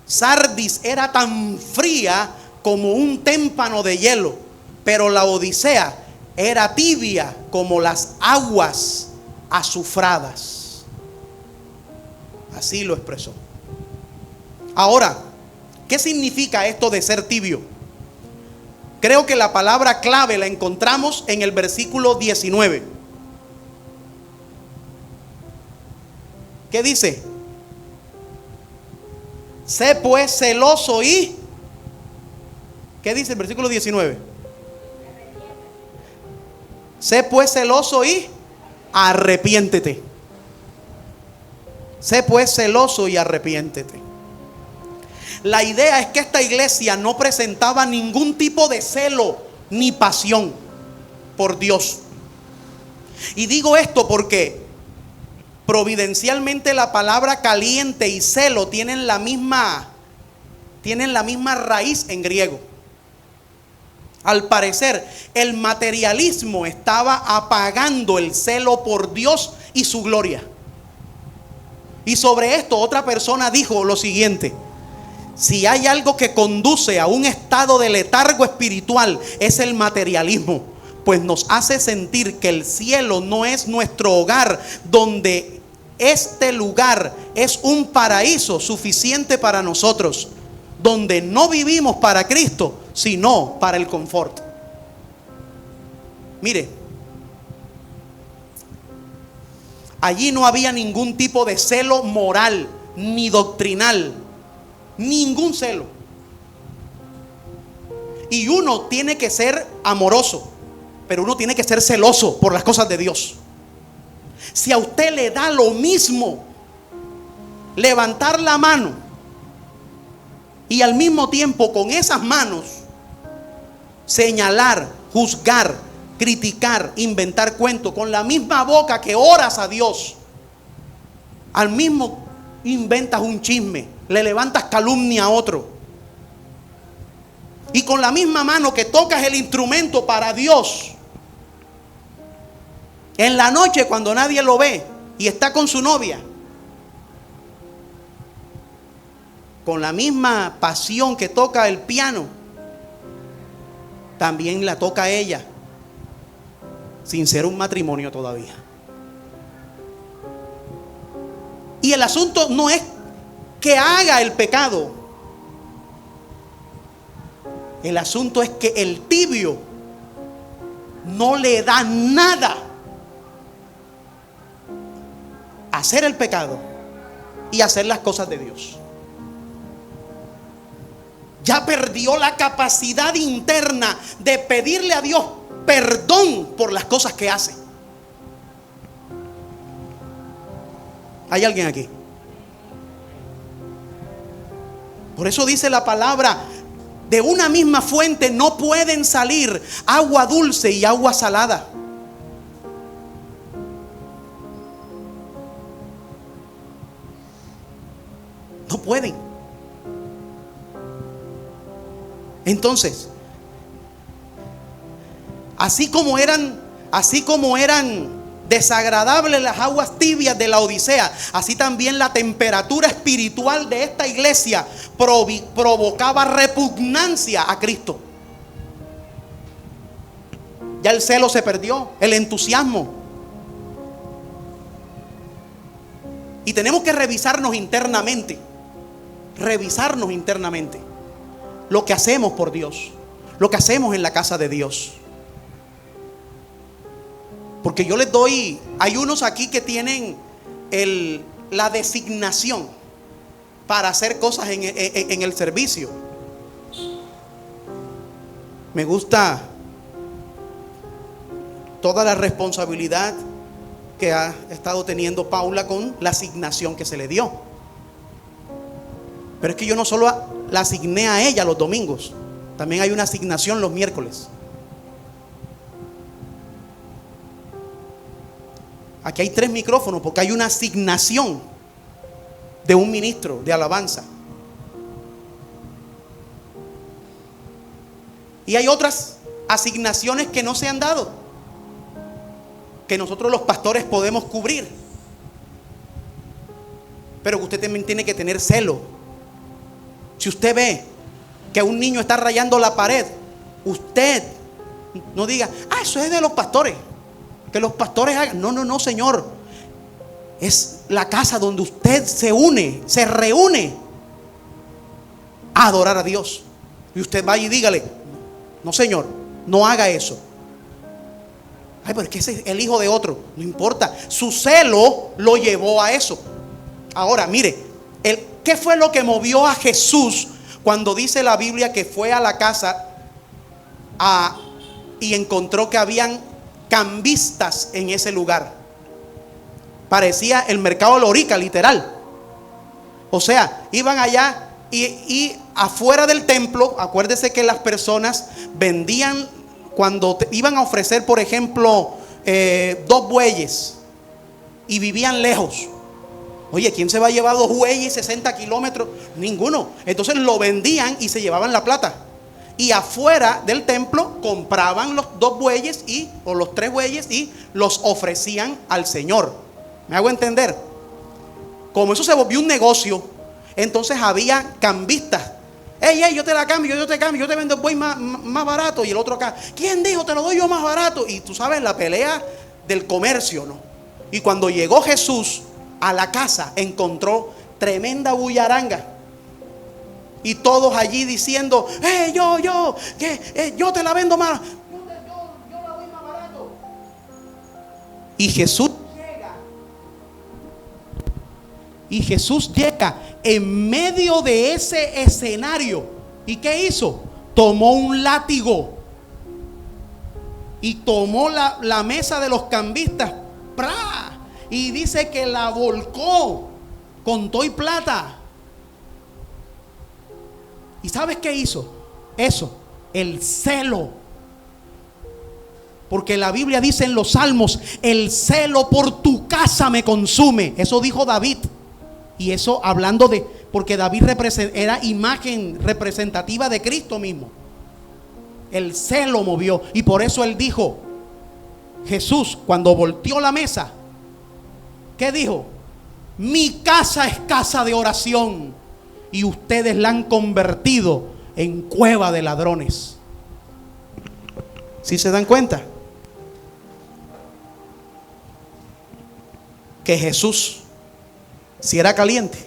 Sardis era tan fría como un témpano de hielo. Pero la Odisea era tibia como las aguas azufradas. Así lo expresó. Ahora, ¿qué significa esto de ser tibio? Creo que la palabra clave la encontramos en el versículo 19. ¿Qué dice? Sé pues celoso y... ¿Qué dice el versículo 19? Sé pues celoso y arrepiéntete. Sé pues celoso y arrepiéntete. La idea es que esta iglesia no presentaba ningún tipo de celo ni pasión por Dios. Y digo esto porque providencialmente la palabra caliente y celo tienen la misma raíz en griego. Al parecer, el materialismo estaba apagando el celo por Dios y su gloria. Y sobre esto otra persona dijo lo siguiente: si hay algo que conduce a un estado de letargo espiritual, es el materialismo, pues nos hace sentir que el cielo no es nuestro hogar, donde este lugar es un paraíso suficiente para nosotros, donde no vivimos para Cristo, sino para el confort. Mire, allí no había ningún tipo de celo moral ni doctrinal, ningún celo. Y uno tiene que ser amoroso, pero uno tiene que ser celoso por las cosas de Dios. Si a usted le da lo mismo levantar la mano y al mismo tiempo con esas manos señalar, juzgar, criticar, inventar cuentos, con la misma boca que oras a Dios, al mismo inventas un chisme, le levantas calumnia a otro. Y con la misma mano que tocas el instrumento para Dios, en la noche cuando nadie lo ve y está con su novia, con la misma pasión que toca el piano, también la toca ella, sin ser un matrimonio todavía. Y el asunto no es que haga el pecado. El asunto es que el tibio no le da nada a hacer el pecado y hacer las cosas de Dios. Ya perdió la capacidad interna de pedirle a Dios perdón por las cosas que hace. ¿Hay alguien aquí? Por eso dice la palabra: de una misma fuente no pueden salir agua dulce y agua salada. No pueden. Entonces, así como eran desagradables las aguas tibias de la Odisea, así también la temperatura espiritual de esta iglesia provocaba repugnancia a Cristo. Ya el celo se perdió, el entusiasmo. Y tenemos que revisarnos internamente. Lo que hacemos por Dios, lo que hacemos en la casa de Dios. Porque yo les doy, hay unos aquí que tienen la designación para hacer cosas en el servicio. Me gusta toda la responsabilidad que ha estado teniendo Paula con la asignación que se le dio. Pero es que yo no solo la asigné a ella los domingos, también hay una asignación los miércoles. Aquí hay 3 micrófonos porque hay una asignación de un ministro de alabanza. Y hay otras asignaciones que no se han dado, que nosotros los pastores podemos cubrir. Pero usted también tiene que tener celo. Si usted ve que un niño está rayando la pared, usted no diga: eso es de los pastores, que los pastores hagan. No, señor. Es la casa donde usted se reúne a adorar a Dios. Y usted vaya y dígale: no, señor, no haga eso. Ay, pero es que ese es el hijo de otro. No importa, su celo lo llevó a eso. Ahora, mire, ¿qué fue lo que movió a Jesús cuando dice la Biblia que fue a la casa y encontró que habían cambistas en ese lugar? Parecía el mercado Lorica, literal. O sea, iban allá y afuera del templo, acuérdese que las personas vendían cuando iban a ofrecer, por ejemplo, 2 bueyes y vivían lejos. Oye, ¿quién se va a llevar 2 bueyes 60 kilómetros? Ninguno. Entonces lo vendían y se llevaban la plata. Y afuera del templo compraban los 2 bueyes o los 3 bueyes y los ofrecían al Señor. ¿Me hago entender? Como eso se volvió un negocio, entonces había cambistas. Ey, yo te la cambio, yo te vendo el buey más barato. Y el otro acá: ¿quién dijo? Te lo doy yo más barato. Y tú sabes, la pelea del comercio, ¿no? Y cuando llegó Jesús a la casa, encontró tremenda bullaranga. Y todos allí diciendo: yo te la vendo más, yo la doy más barato. Y Jesús llega en medio de ese escenario. ¿Y qué hizo? Tomó un látigo y tomó la mesa de los cambistas, ¡pra!, y dice que la volcó con todo y plata. ¿Y sabes qué hizo? Eso El celo. Porque la Biblia dice en los Salmos: el celo por tu casa me consume. Eso dijo David. Y eso hablando de, porque David era imagen representativa de Cristo mismo. El celo movió. Y por eso él dijo, Jesús, cuando volteó la mesa, ¿qué dijo? Mi casa es casa de oración y ustedes la han convertido en cueva de ladrones. ¿Sí se dan cuenta? Que Jesús si era caliente,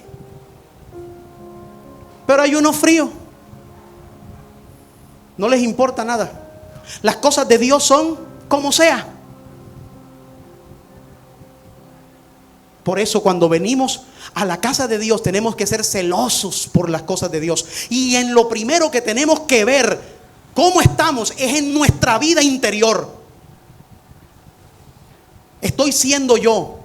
pero hay uno frío. No les importa nada. Las cosas de Dios son como sea. Por eso cuando venimos a la casa de Dios tenemos que ser celosos por las cosas de Dios. Y en lo primero que tenemos que ver cómo estamos es en nuestra vida interior. Estoy siendo yo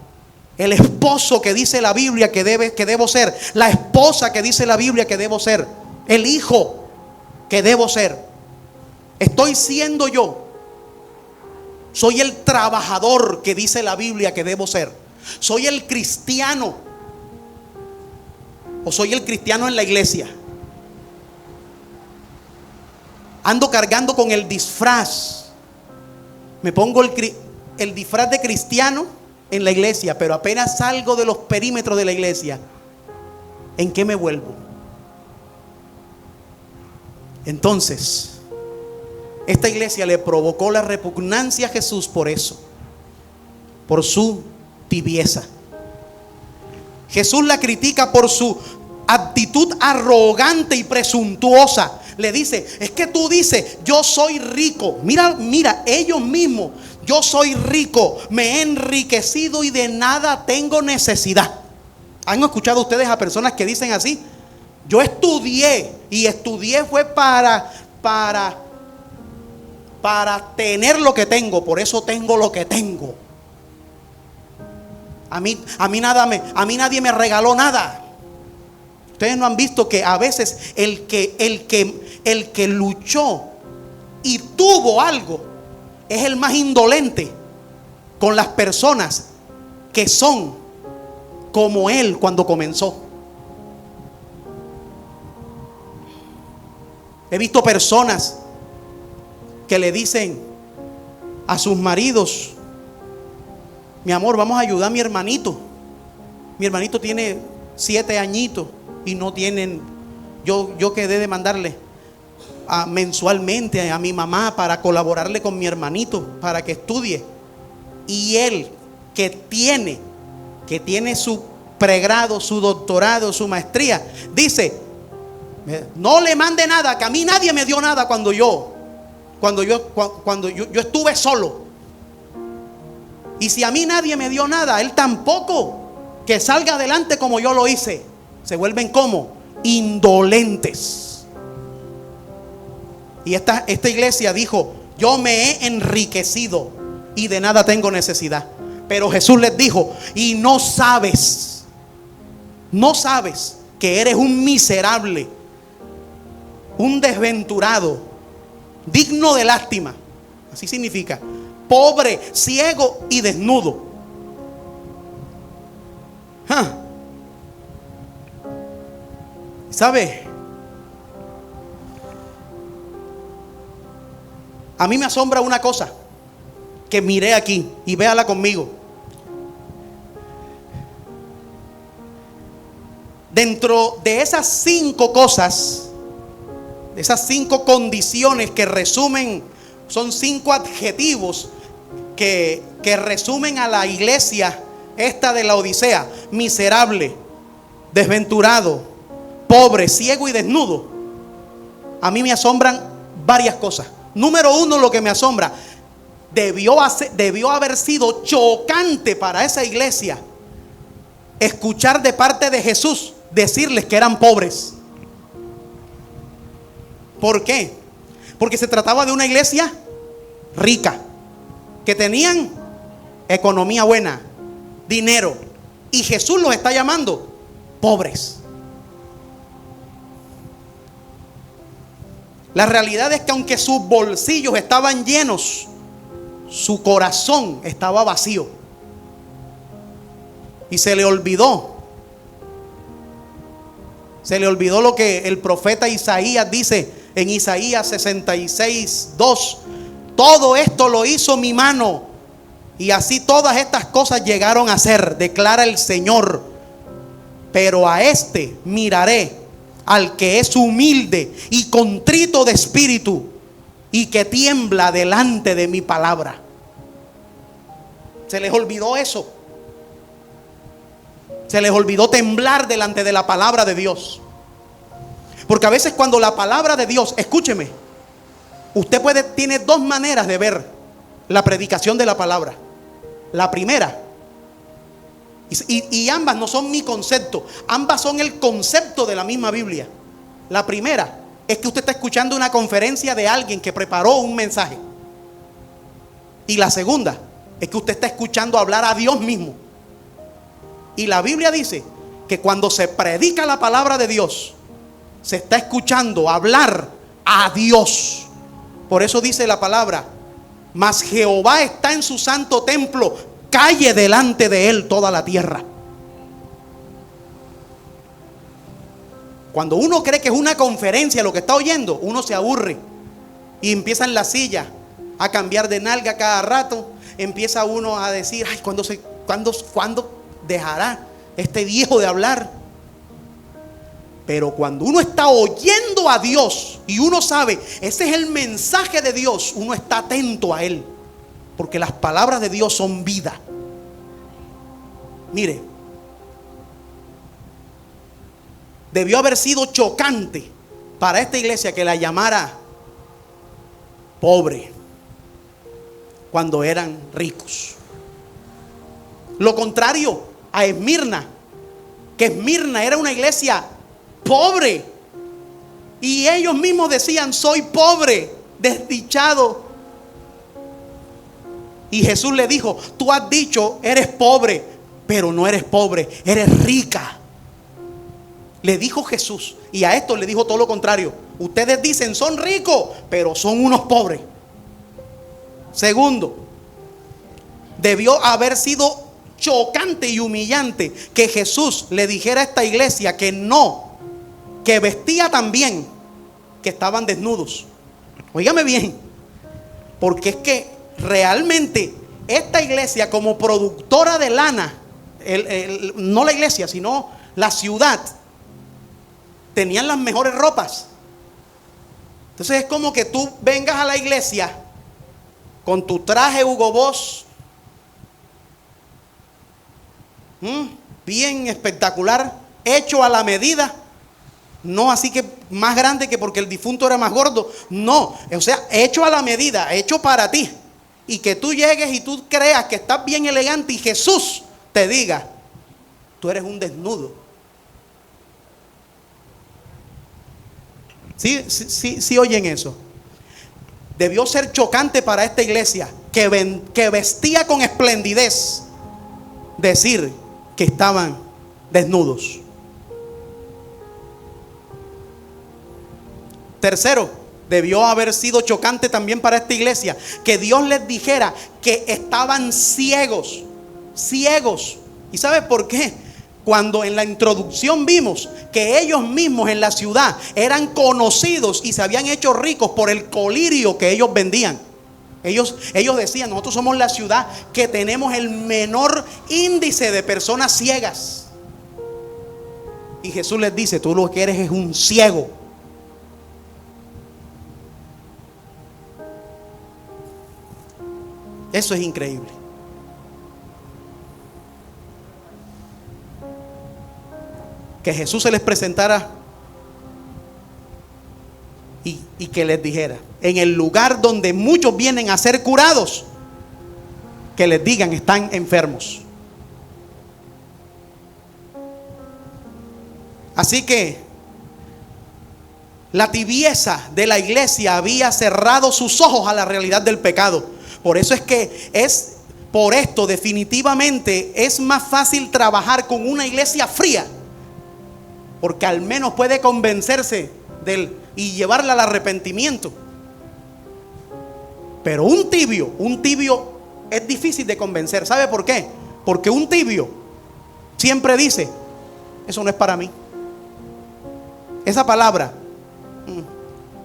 el esposo que dice la Biblia que debo ser, la esposa que dice la Biblia que debo ser, el hijo que debo ser. Estoy siendo yo. Soy el trabajador que dice la Biblia que debo ser. Soy el cristiano, o soy el cristiano en la iglesia. Ando cargando con el disfraz. Me pongo el disfraz de cristiano en la iglesia, pero apenas salgo de los perímetros de la iglesia, ¿en qué me vuelvo? Entonces, esta iglesia le provocó la repugnancia a Jesús por eso, por su tibieza. Jesús la critica por su actitud arrogante y presuntuosa. Le dice: es que tú dices, yo soy rico. Mira, ellos mismos: yo soy rico, me he enriquecido y de nada tengo necesidad. ¿Han escuchado ustedes a personas que dicen así? Yo estudié y estudié fue para tener lo que tengo, por eso tengo lo que tengo. A mí nadie me regaló nada. Ustedes no han visto que a veces el que luchó y tuvo algo es el más indolente con las personas que son como él cuando comenzó. He visto personas que le dicen a sus maridos: mi amor, vamos a ayudar a mi hermanito. Mi hermanito tiene 7 añitos y no tienen. Yo quedé de mandarle mensualmente a mi mamá para colaborarle con mi hermanito para que estudie. Y él que tiene su pregrado, su doctorado, su maestría, dice: no le mande nada, que a mí nadie me dio nada cuando yo estuve solo. Y si a mí nadie me dio nada, él tampoco, que salga adelante como yo lo hice. Se vuelven como indolentes. Y esta iglesia dijo: yo me he enriquecido y de nada tengo necesidad. Pero Jesús les dijo: y no sabes que eres un miserable, un desventurado, digno de lástima. Así significa: pobre, ciego y desnudo. ¿Sabe? A mí me asombra una cosa que miré aquí, y véala conmigo. Dentro de esas 5 cosas, de esas 5 condiciones que resumen, son 5 adjetivos que resumen a la iglesia esta de la Odisea: miserable, desventurado, pobre, ciego y desnudo. A mí me asombran varias cosas. Número 1, lo que me asombra: debió haber sido chocante para esa iglesia escuchar de parte de Jesús decirles que eran pobres. ¿Por qué? Porque se trataba de una iglesia rica, que tenían economía buena, dinero, y Jesús los está llamando pobres. La realidad es que aunque sus bolsillos estaban llenos, su corazón estaba vacío. Y se le olvidó lo que el profeta Isaías dice en Isaías 66:2. Todo esto lo hizo mi mano, y así todas estas cosas llegaron a ser, declara el Señor. Pero a este miraré, al que es humilde y contrito de espíritu, y que tiembla delante de mi palabra. Se les olvidó eso. Se les olvidó temblar delante de la palabra de Dios. Porque a veces cuando la palabra de Dios, escúcheme, usted tiene dos maneras de ver la predicación de la palabra. La primera, y ambas no son mi concepto, ambas son el concepto de la misma Biblia. La primera es que usted está escuchando una conferencia de alguien que preparó un mensaje. Y la segunda es que usted está escuchando hablar a Dios mismo. Y la Biblia dice que cuando se predica la palabra de Dios, se está escuchando hablar a Dios. Por eso dice la palabra: mas Jehová está en su santo templo, calle delante de él toda la tierra. Cuando uno cree que es una conferencia lo que está oyendo, uno se aburre y empieza en la silla a cambiar de nalga cada rato. Empieza uno a decir: ay, ¿cuándo dejará este viejo de hablar? Pero cuando uno está oyendo a Dios y uno sabe, ese es el mensaje de Dios, uno está atento a él, porque las palabras de Dios son vida. Mire, debió haber sido chocante para esta iglesia que la llamara pobre cuando eran ricos. Lo contrario a Esmirna, que Esmirna era una iglesia pobre, y ellos mismos decían: soy pobre, desdichado. Y Jesús le dijo: tú has dicho eres pobre, pero no eres pobre, eres rica. Le dijo Jesús. Y a esto le dijo todo lo contrario: ustedes dicen son ricos, pero son unos pobres. Segundo, debió haber sido chocante y humillante que Jesús le dijera a esta iglesia que no, que vestía tan bien, que estaban desnudos. Óigame bien, porque es que realmente esta iglesia, como productora de lana, no la iglesia sino la ciudad, tenían las mejores ropas. Entonces es como que tú vengas a la iglesia con tu traje Hugo Boss, bien espectacular, hecho a la medida. No así que más grande que porque el difunto era más gordo. No, o sea, hecho a la medida, hecho para ti. Y que tú llegues y tú creas que estás bien elegante y Jesús te diga: tú eres un desnudo. Sí oyen eso. Debió ser chocante para esta iglesia que vestía con esplendidez, decir que estaban desnudos. Tercero, debió haber sido chocante también para esta iglesia que Dios les dijera que estaban ciegos. ¿Y sabe por qué? Cuando en la introducción vimos que ellos mismos en la ciudad eran conocidos y se habían hecho ricos por el colirio que ellos vendían. Ellos decían: nosotros somos la ciudad que tenemos el menor índice de personas ciegas. Y Jesús les dice: tú lo que eres es un ciego. Eso es increíble. Que Jesús se les presentara y que les dijera: en el lugar donde muchos vienen a ser curados, que les digan están enfermos. Así que la tibieza de la iglesia había cerrado sus ojos a la realidad del pecado. Por eso es que por esto definitivamente es más fácil trabajar con una iglesia fría, porque al menos puede convencerse y llevarla al arrepentimiento. Pero un tibio es difícil de convencer. ¿Sabe por qué? Porque un tibio siempre dice: eso no es para mí. Esa palabra,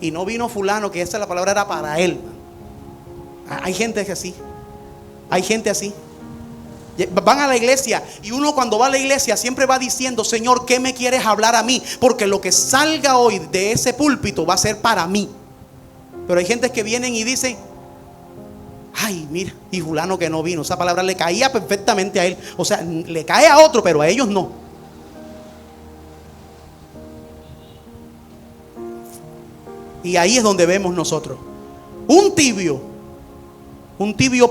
y no vino fulano, que esa la palabra era para él. Hay gente que así. Hay gente así. Van a la iglesia y uno cuando va a la iglesia siempre va diciendo: Señor, ¿qué me quieres hablar a mí? Porque lo que salga hoy de ese púlpito va a ser para mí. Pero hay gente que vienen y dicen: ay, mira, y fulano que no vino. Esa palabra le caía perfectamente a él. O sea, le cae a otro, pero a ellos no. Y ahí es donde vemos nosotros un tibio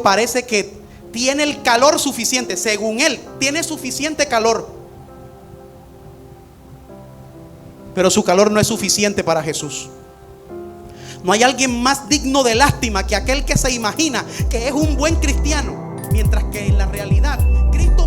parece que tiene el calor suficiente. Según él, tiene suficiente calor, pero su calor no es suficiente para Jesús. No hay alguien más digno de lástima que aquel que se imagina que es un buen cristiano, mientras que en la realidad Cristo